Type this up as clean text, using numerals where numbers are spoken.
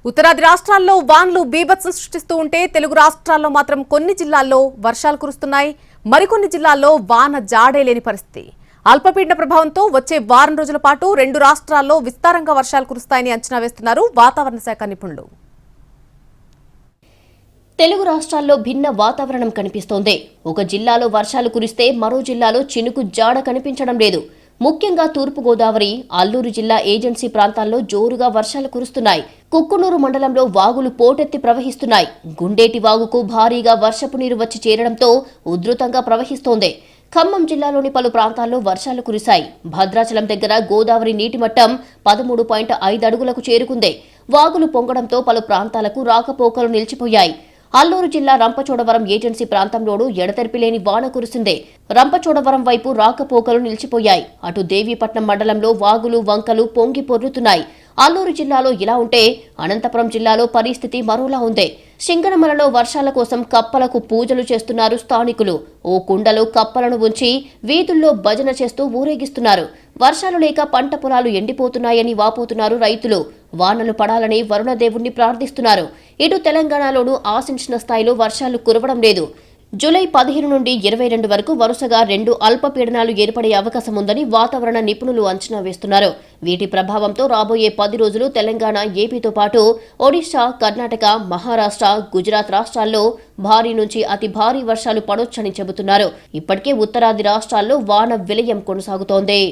ఉత్తరాది రాష్ట్రాల్లో వాన్లు బీభత్సం సృష్టిస్తూ ఉంటే తెలుగు రాష్ట్రాల్లో మాత్రం కొన్ని జిల్లాల్లో వర్షాలు కురుస్తున్నాయి. మరికొన్ని జిల్లాల్లో వాన జాడే లేని పరిస్థితి. అల్పపీడన ప్రభావంతో వచ్చే వారం రోజుల పాటు రెండు రాష్ట్రాల్లో విస్తారంగా వర్షాలు కురుస్తాయని అంచనా వేస్తున్నారు వాతావరణ శాఖ నిపుణులు. తెలుగు రాష్ట్రాల్లో భిన్న వాతావరణం కనిపిస్తోంది. ఒక జిల్లాలో వర్షాలు కురిస్తే మరో జిల్లాలో చినుకు జాడ కనిపించడం లేదు. ముఖ్యంగా తూర్పుగోదావరి, అల్లూరు జిల్లా ఏజెన్సీ ప్రాంతాల్లో జోరుగా వర్షాలు కురుస్తున్నాయి. కుక్కునూరు మండలంలో వాగులు పోటెత్తి ప్రవహిస్తున్నాయి. గుండేటి వాగుకు భారీగా వర్షపు నీరు వచ్చి చేరడంతో ఉధృతంగా ప్రవహిస్తోంది. ఖమ్మం జిల్లాలోని పలు ప్రాంతాల్లో వర్షాలు కురిశాయి. భద్రాచలం దగ్గర గోదావరి నీటి మట్టం 13.5 అడుగులకు చేరుకుంది. వాగులు పొంగడంతో పలు ప్రాంతాలకు రాకపోకలు నిలిచిపోయాయి. అల్లూరు జిల్లా రంపచోడవరం ఏజెన్సీ ప్రాంతంలోనూ ఎడతెరిపిలేని వాన కురిసింది. రంపచోడవరం వైపు రాకపోకలు నిలిచిపోయాయి. అటు దేవీపట్నం మండలంలో వాగులు వంకలు పొంగి పొర్లుతున్నాయి. అల్లూరు జిల్లాలో ఇలా ఉంటే అనంతపురం జిల్లాలో పరిస్థితి మరోలా ఉంది. సింగనమలలో వర్షాల కోసం కప్పలకు పూజలు చేస్తున్నారు స్థానికులు. ఓ కుండలో కప్పలను ఉంచి వీధుల్లో భజన చేస్తూ ఊరేగిస్తున్నారు. వర్షాలు లేక పంట పొలాలు ఎండిపోతున్నాయని వాపోతున్నారు రైతులు. వానలు పడాలని వరుణదేవుణ్ణి ప్రార్థిస్తున్నారు. ఇటు తెలంగాణలోనూ ఆశించిన స్థాయిలో వర్షాలు కురవడం లేదు. జూలై 15 నుండి 22 వరకు వరుసగా 2 అల్పపీడనాలు ఏర్పడే అవకాశం ఉందని వాతావరణ నిపుణులు అంచనా వేస్తున్నారు. వీటి ప్రభావంతో రాబోయే 10 రోజులు తెలంగాణ, ఏపీతో పాటు ఒడిశా, కర్ణాటక, మహారాష్ట్ర, గుజరాత్ రాష్ట్రాల్లో భారీ నుంచి అతి భారీ వర్షాలు పడొచ్చని చెబుతున్నారు. ఇప్పటికే ఉత్తరాది రాష్ట్రాల్లో వాన విలయం కొనసాగుతోంది.